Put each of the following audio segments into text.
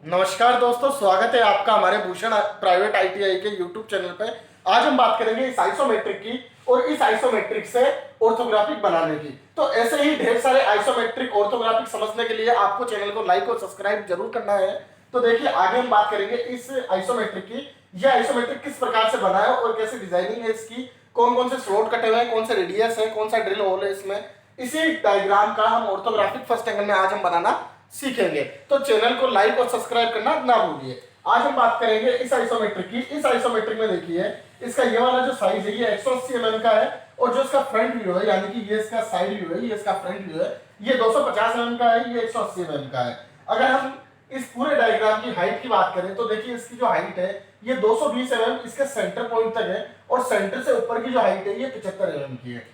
नमस्कार दोस्तों, स्वागत है आपका हमारे भूषण प्राइवेट आईटीआई के यूट्यूब चैनल पे। आज हम बात करेंगे इस आइसोमेट्रिक की और इस आइसोमेट्रिक से ऑर्थोग्राफिक बनाने की। तो ऐसे ही ढेर सारे आइसोमेट्रिक ऑर्थोग्राफिक समझने के लिए आपको चैनल को लाइक और सब्सक्राइब जरूर करना है। तो देखिए, आगे हम बात करेंगे इस आइसोमेट्रिक की। यह आइसोमेट्रिक किस प्रकार से बना है और कैसे डिजाइनिंग है इसकी, कौन कौन से स्लॉट कटे हुए हैं, कौन से रेडियस है, कौन सा ड्रिल होल है इसमें। इसी डायग्राम का हम ऑर्थोग्राफिक फर्स्ट एंगल में आज हम बनाना सीखेंगे। तो चैनल को लाइक और सब्सक्राइब करना ना भूलिए। आज हम बात करेंगे इस आइसोमेट्रिक की। इस आइसोमेट्रिक में देखिए, इसका ये वाला जो साइज है ये 180 mm का है, और जो इसका फ्रंट व्यू है यानी कि ये इसका साइड व्यू है, ये इसका फ्रंट व्यू है, ये 250 mm का है, ये 180 mm का है। अगर हम इस पूरे डायग्राम की हाइट की बात करें तो देखिए, इसकी जो हाइट है ये 220 mm इसके सेंटर पॉइंट तक है, और सेंटर से ऊपर की जो हाइट है ये 75 mm की है।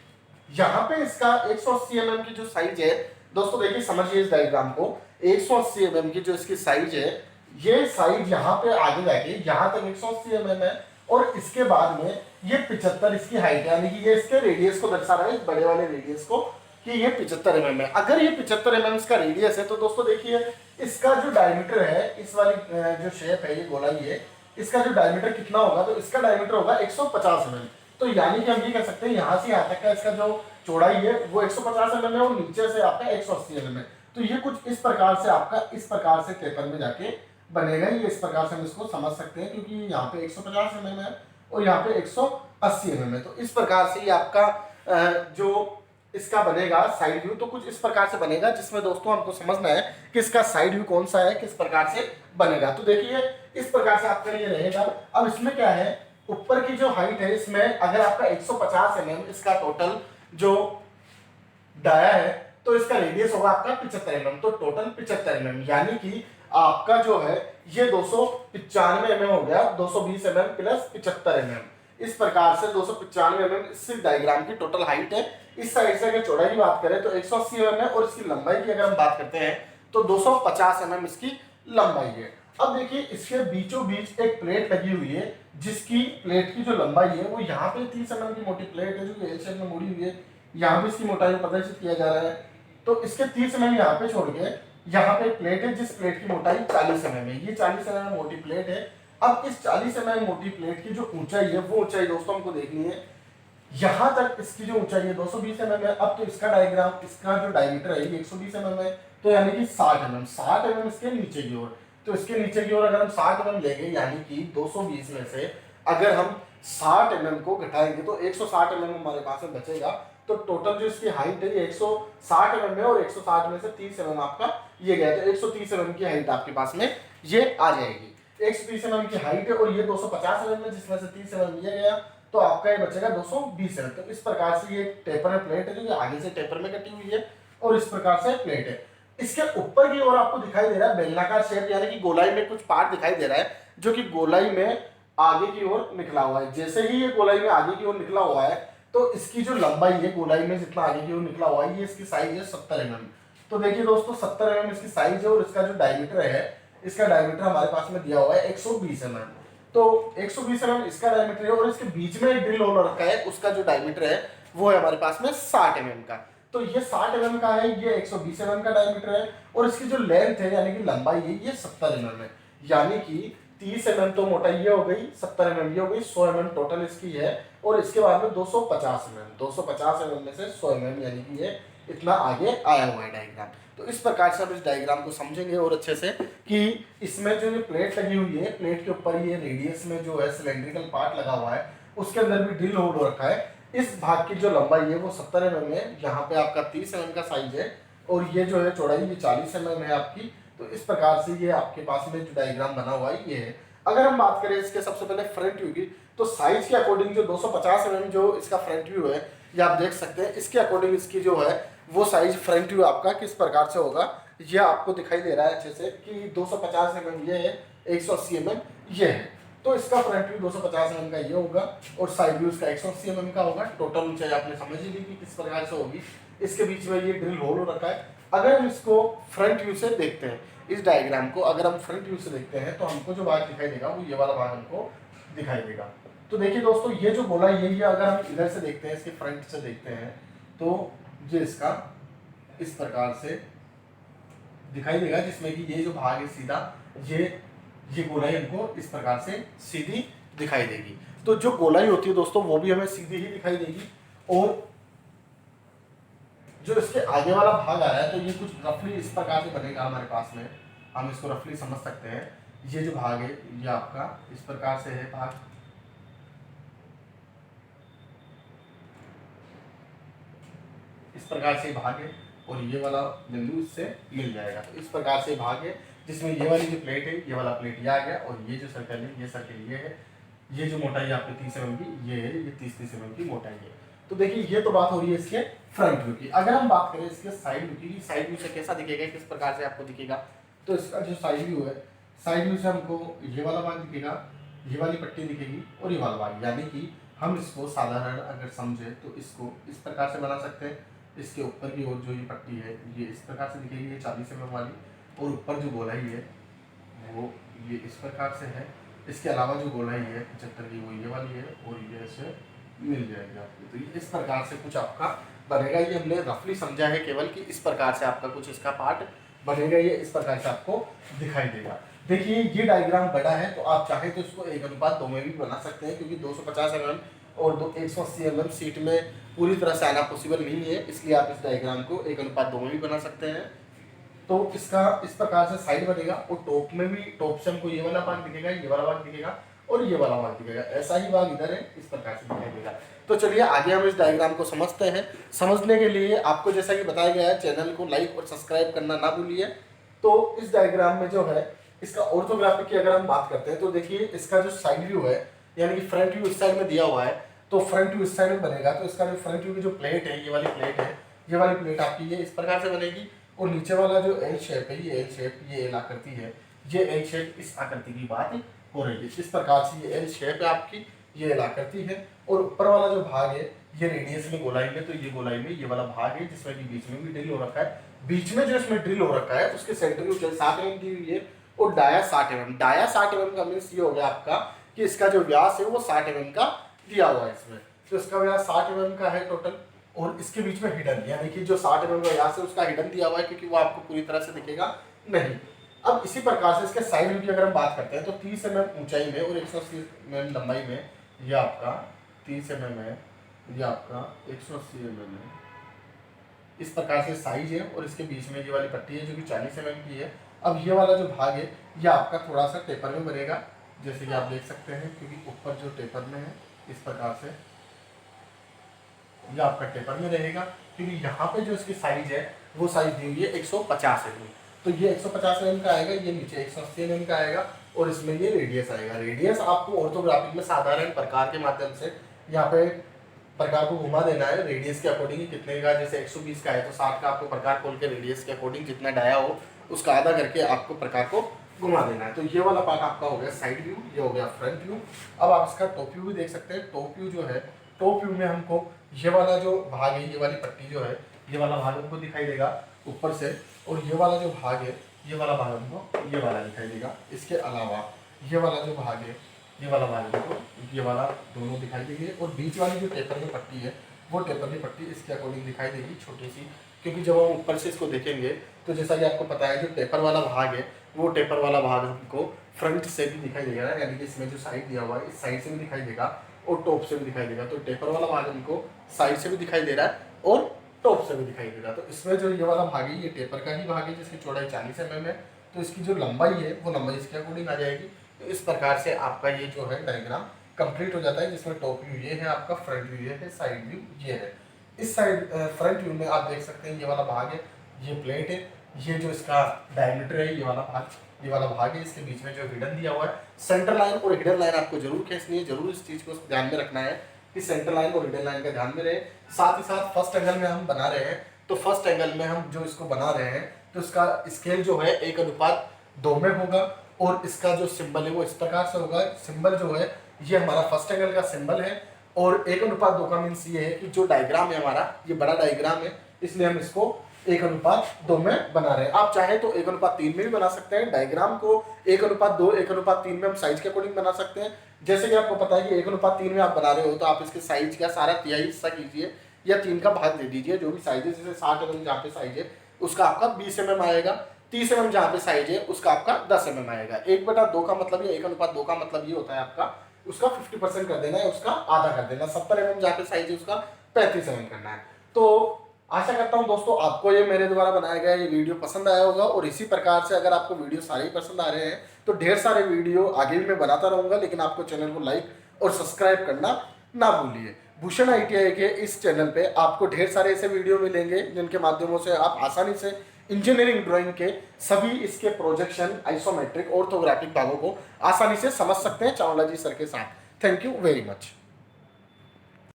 यहाँ पे इसका 180 mm की जो साइज है, दोस्तों देखिए समझिए इस डायग्राम को। 180 mm की जो इसकी साइज है, ये साइज यहाँ पे आगे जाके यहाँ तक 180 mm है, और इसके बाद में ये 75 इसकी हाइट है, यानी कि ये इसके रेडियस को दर्शा रहा है, इस बड़े वाले रेडियस को, कि ये 75 mm है। अगर ये 75 mm इसका रेडियस है तो दोस्तों देखिए, इसका जो डायमीटर है, इस वाली जो शेप है, ये गोलाई है, इसका जो डायमीटर कितना होगा, तो इसका डायमीटर होगा 150 mm। तो यानी कि हम ये कह सकते हैं, यहाँ से यहाँ तक का इसका जो चौड़ाई है वो 150 mm है, और नीचे से आपका 180 mm है। तो ये कुछ इस प्रकार से आपका इस प्रकार से टेपर में जाके बनेगा। ये इस प्रकार से हम इसको समझ सकते हैं, क्योंकि यहाँ पे 150 mm है और यहाँ पे 180 mm है। तो इस प्रकार से ये आपका जो इसका बनेगा साइड व्यू, तो कुछ इस प्रकार से बनेगा, जिसमें दोस्तों हमको समझना है कि इसका साइड व्यू कौन सा है, किस प्रकार से बनेगा। तो देखिए, इस प्रकार से आपका ये रहेगा। अब इसमें क्या है, ऊपर की जो हाइट है, इसमें अगर आपका 150 mm इसका टोटल जो डाया है, तो इसका रेडियस होगा आपका 75 mm, तो टोटल 75 mm, यानी कि आपका जो है ये 295 mm हो गया। 220 mm प्लस 75 mm, इस प्रकार से 295 mm इस डायग्राम की टोटल हाइट है। इस साइड से अगर चौड़ाई की बात करें तो 180 mm है, और इसकी लंबाई की अगर हम बात करते हैं तो 250 mm इसकी लंबाई है। अब देखिए, इसके बीचों बीच एक प्लेट लगी हुई है, जिसकी प्लेट की जो लंबाई है वो यहाँ पे 30 mm की मोटी प्लेट है, जो एल शेप में मुड़ी हुई है। यहाँ पे इसकी मोटाई प्रदर्शित किया जा रहा है। तो इसके 30 mm यहाँ पे छोड़ के यहाँ पे एक प्लेट है, जिस प्लेट की मोटाई 40 mm है। ये 40 mm मोटी प्लेट है। अब इस 40 mm मोटी प्लेट की जो ऊंचाई है, वो ऊंचाई दोस्तों हमको देखनी है। यहाँ तक इसकी जो ऊंचाई है 220 mm है। अब तो इसका डायग्राम, इसका जो डायमीटर है ये 120 mm है, तो यानी कि 60 mm, 60 mm इसके नीचे की ओर। तो इसके नीचे की ओर अगर हम 60 mm लेंगे, यानी कि 220 में से अगर हम 60 mm को घटाएंगे तो 160 mm हमारे पास में बचेगा। तो टोटल जो इसकी हाइट है ये 160 mm है, और 160 में से 30 mm आपका ये गया, तो 130 mm की हाइट आपके पास में ये आ जाएगी। 130 mm की हाइट है, और ये 250 mm है, जिसमें से 30 mm ये गया, तो आपका ये बचेगा 220 mm। तो इस प्रकार से ये टेपर में प्लेट है, जो कि आगे से टेपर में कटी हुई है, और इस प्रकार से प्लेट है। इसके ऊपर की ओर आपको दिखाई दे रहा है बेलनाकार शेप, यानी कि गोलाई में कुछ पार्ट दिखाई दे रहा है, जो कि गोलाई में आगे की ओर निकला हुआ है। जैसे ही ये गोलाई में आगे की ओर निकला हुआ है, तो इसकी जो लंबाई है गोलाई में जितना आगे की ओर निकला हुआ है, ये इसकी साइज है 70 mm। तो देखिए दोस्तों, 70 mm इसकी साइज है, और इसका जो डायमीटर है, इसका डायमीटर हमारे पास में दिया हुआ है 120 mm। तो 120 mm इसका डायमीटर है, और इसके बीच में एक ड्रिल होल रखा है, उसका जो डायमीटर है वो है हमारे पास में 60 mm का। तो ये 60 mm का है, ये 120 mm का डायमीटर है, और इसकी जो लेंथ है यानी कि लंबाई है ये 70 mm है। यानी कि 30 mm तो मोटाई ये हो गई, 70 mm ये हो गई, 100 mm टोटल इसकी है, और इसके बाद में 250 mm, 250 mm में से 100 mm, यानी कि ये इतना आगे आया हुआ है डायग्राम। तो इस प्रकार से हम इस डायग्राम को समझेंगे और अच्छे से, कि इसमें जो ये प्लेट लगी हुई है, प्लेट के ऊपर ये रेडियस में जो है सिलेंड्रिकल पार्ट लगा हुआ है, उसके अंदर भी ड्रिल होल हो रखा है। इस भाग की जो लंबाई है वो 70 mm है, यहाँ पे आपका 30 mm का साइज है, और ये जो है चौड़ाई ये 40 mm है आपकी। तो इस प्रकार से ये आपके पास में जो डायग्राम बना हुआ है ये है। अगर हम बात करें इसके सबसे पहले फ्रंट व्यू की, तो साइज के अकॉर्डिंग जो 250 mm जो इसका फ्रंट व्यू है, ये आप देख सकते हैं, इसके अकॉर्डिंग इसकी जो है वो साइज फ्रंट व्यू आपका किस प्रकार से होगा, ये आपको दिखाई दे रहा है अच्छे से, कि 250 mm ये है, 180 mm ये है। तो इसका फ्रंट व्यू 250 mm का ये होगा, और साइड व्यू इसका 180 mm का होगा। टोटल ऊंचाई आपने समझ ही ली कि किस प्रकार से होगी। इसके बीच में ये ड्रिल होल हो रखा है। अगर हम इसको फ्रंट व्यू से देखते हैं, इस डायग्राम को अगर हम फ्रंट व्यू से देखते हैं, तो हमको जो भाग दिखाई देगा वो ये वाला भाग हमको दिखाई देगा। तो देखिए दोस्तों, ये जो गोला ये अगर हम इधर से देखते हैं, इसके फ्रंट से देखते हैं, तो ये इसका इस प्रकार से दिखाई देगा, जिसमें कि ये जो भाग है सीधा ये गोलाई हमको इस प्रकार से सीधी दिखाई देगी। तो जो गोलाई होती है दोस्तों वो भी हमें सीधी ही दिखाई देगी। और जो इसके आगे वाला भाग आ रहा है तो ये कुछ रफली इस प्रकार से बनेगा हमारे पास में, हम इसको रफली समझ सकते हैं। ये जो भाग है ये आपका इस प्रकार से है भाग, इस प्रकार से भाग है और ये वाला बिंदु इससे मिल जाएगा। तो इस प्रकार से भाग है जिसमें ये वाली जो प्लेट है ये वाला प्लेट ये आ गया और ये जो सर्कल है ये सर्कल ये है। ये जो मोटाई आपकी 30 mm की ये है, ये 30 mm की मोटाई है। तो देखिए ये तो बात हो रही है इसके फ्रंट व्यू की। अगर हम बात करें इसके साइड व्यू की, साइड व्यू से कैसा दिखेगा, किस प्रकार से आपको दिखेगा, तो इसका जो साइड व्यू है, साइड व्यू से हमको ये वाला भाग दिखेगा, ये वाली पट्टी दिखेगी और ये वाला भाग, यानी कि हम इसको साधारण अगर समझे तो इसको इस प्रकार से बना सकते हैं। इसके ऊपर की ओर जो ये पट्टी है ये इस प्रकार से दिखेगी, ये 40 mm वाली, और ऊपर जो गोलाई है वो ये इस प्रकार से है। इसके अलावा जो गोलाई है 75 की वो ये वाली है और ये ऐसे मिल जाएगी आपको। तो ये इस प्रकार से कुछ आपका बनेगा। ये हमने रफली समझा है केवल कि इस प्रकार से आपका कुछ इसका पार्ट बनेगा, ये इस प्रकार से आपको दिखाई देगा। देखिए ये डायग्राम बड़ा है तो आप चाहे तो इसको 1:2 में भी बना सकते हैं, क्योंकि 250 mm और 180 mm सीट में पूरी तरह से आना पॉसिबल नहीं है, इसलिए आप इस डायग्राम को 1:2 में भी बना सकते हैं। तो इसका इस प्रकार से साइड बनेगा और टॉप में भी, टॉप से हमको ये वाला भाग दिखेगा, ये वाला भाग दिखेगा और ये वाला भाग दिखेगा। ऐसा ही भाग इधर है, इस प्रकार से दिखाई देगा। तो चलिए आगे हम इस डायग्राम को समझते हैं। समझने के लिए आपको जैसा कि बताया गया है चैनल को लाइक और सब्सक्राइब करना ना भूलिए। तो इस डायग्राम में जो है इसका ऑर्थोग्राफी की अगर हम बात करते हैं तो देखिए इसका जो साइड व्यू है, यानी कि फ्रंट व्यू इस साइड में दिया हुआ है, तो फ्रंट व्यू इस साइड में बनेगा। तो इसका जो फ्रंट व्यू की जो प्लेट है, ये वाली प्लेट है, ये वाली प्लेट आपकी ये इस प्रकार से बनेगी और नीचे वाला जो एल शेप है, ये एल शेप, ये एल आकृति है, ये एल शेप इस आकृति की बात हो रही है। इस प्रकार से ये एल शेप है आपकी, ये एल आकृति है और ऊपर वाला जो भाग है ये रेडियस में गोलाई में, तो ये गोलाई में ये वाला भाग है जिसमें कि बीच में भी ड्रिल हो रखा है। बीच में जो इसमें ड्रिल हो रखा है उसके सेंटर की ऊंचाई 60 mm दी हुई है और डाया 60 mm। डाया 60 mm का मीन्स ये हो गया आपका कि इसका जो व्यास है वो 60 mm का दिया हुआ है इसमें। तो इसका व्यास 60 mm का है टोटल और इसके बीच में हिडन, यानी कि जो 60 mm का व्यास है उसका हिडन दिया हुआ है, क्योंकि वो आपको पूरी तरह से दिखेगा नहीं। अब इसी प्रकार से इसके साइड व्यू की अगर हम बात करते हैं तो 30 mm ऊंचाई में और 180 mm लंबाई में ये आपका 30 mm है, ये आपका 180 mm है। इस प्रकार से साइज है और इसके बीच में ये वाली पट्टी है जो कि 40 mm की है। अब ये वाला जो भाग है ये आपका थोड़ा सा टेपर में बनेगा, जैसे कि आप देख सकते हैं, क्योंकि ऊपर जो टेपर में है इस प्रकार से ये आपका टेपर में रहेगा, क्योंकि यहाँ पे जो इसकी साइज है वो साइज दी हुई है 150 mm। तो ये 150 mm का आएगा, ये नीचे 180 mm का आएगा और इसमें ये रेडियस आएगा। रेडियस आपको ऑर्थोग्राफिक में साधारण प्रकार के माध्यम से यहाँ पे प्रकार को घुमा देना है रेडियस के अकॉर्डिंग। कितने का, जैसे 120 का है तो 60 का आपको प्रकार खोल के रेडियस के अकॉर्डिंग जितना डाया हो उसका आधा करके आपको प्रकार को घुमा देना है। तो ये वाला पार्ट आपका हो गया साइड व्यू, ये हो गया फ्रंट व्यू। अब आप इसका टॉप व्यू भी देख सकते हैं। टॉप व्यू जो है, टॉप व्यू में हमको ये वाला जो भाग है, ये वाली पट्टी जो है, ये वाला भाग हमको दिखाई देगा ऊपर से, और ये वाला जो भाग है, ये वाला भाग हमको ये वाला दिखाई देगा। इसके अलावा ये वाला जो भाग है, ये वाला भाग हमको ये वाला दोनों दिखाई देंगे और बीच वाली जो टेपर में पट्टी है वो टेपर में पट्टी इसके अकॉर्डिंग दिखाई देगी छोटी सी, क्योंकि जब हम ऊपर से इसको देखेंगे तो जैसा कि आपको पता है जो टेपर वाला भाग है वो टेपर वाला भाग हमको फ्रंट से भी दिखाई देगा, यानी कि इसमें जो साइड दिया हुआ है इस साइड से भी दिखाई देगा और टॉप से भी दिखाई देगा। तो टेपर वाला भाग हमको साइड से भी दिखाई दे रहा है और टॉप से भी दिखाई दे रहा है। तो इसमें जो ये वाला भाग है ये टेपर का ही भाग है जिसकी चौड़ाई 40 mm है, तो इसकी जो लंबाई है वो लंबाई इसके अकॉर्डिंग आ जाएगी। तो इस प्रकार से आपका ये जो है डायग्राम कंप्लीट हो जाता है, जिसमें टॉप व्यू ये है आपका, फ्रंट व्यू ये है, साइड व्यू ये है। इस साइड फ्रंट व्यू में आप देख सकते हैं ये वाला भाग है, ये प्लेट है, ये जो इसका डायमीटर है ये वाला भाग है, इसके बीच में जो हिडन दिया हुआ है, सेंटर लाइन और हिडन लाइन आपको जरूर खींचनी है, जरूर इस चीज को ध्यान में रखना है कि सेंटर लाइन और हिडन लाइन का ध्यान में रहे। साथ ही साथ फर्स्ट एंगल में हम बना रहे हैं, तो फर्स्ट एंगल में हम जो इसको बना रहे हैं तो इसका स्केल जो है 1:2 में होगा और इसका जो सिंबल है वो इस प्रकार से होगा। सिंबल जो है ये हमारा फर्स्ट एंगल का सिंबल है और 1:2 का मीन्स ये है कि जो डायग्राम है हमारा ये बड़ा डायग्राम है, इसलिए हम इसको 1:2 में बना रहे हैं। आप चाहे तो 1:3 में भी बना सकते हैं। डायग्राम को 1:2, 1:3 में हम साइज के अकॉर्डिंग बना सकते हैं। जैसे कि आपको पता है कि 1:3 में आप बना रहे हो तो आप इसके साइज का सारा तिहाई हिस्सा कीजिए या 3 का भाग दे दीजिए, जो भी साइज है, जैसे 60 mm जहाँ पे साइज है उसका आपका 20 mm आएगा। 30 mm जहाँ पे साइज है उसका आपका 10 mm आएगा। 1/2 का मतलब ये 1:2 का मतलब ये होता है आपका उसका 50% कर देना है, उसका आधा कर देना। 70 mm जहाँ पे साइज है उसका 35 mm करना है। तो आशा करता हूँ दोस्तों आपको ये मेरे द्वारा बनाया गया ये वीडियो पसंद आया होगा, और इसी प्रकार से अगर आपको वीडियो सारे ही पसंद आ रहे हैं तो ढेर सारे वीडियो आगे भी मैं बनाता रहूँगा, लेकिन आपको चैनल को लाइक और सब्सक्राइब करना ना भूलिए। भूषण ITI के इस चैनल पे आपको ढेर सारे ऐसे वीडियो मिलेंगे जिनके माध्यमों से आप आसानी से इंजीनियरिंग ड्राइंग के सभी इसके प्रोजेक्शन, आइसोमेट्रिक, ऑर्थोग्राफिक भागों को आसानी से समझ सकते हैं चावला जी सर के साथ। Thank you very much.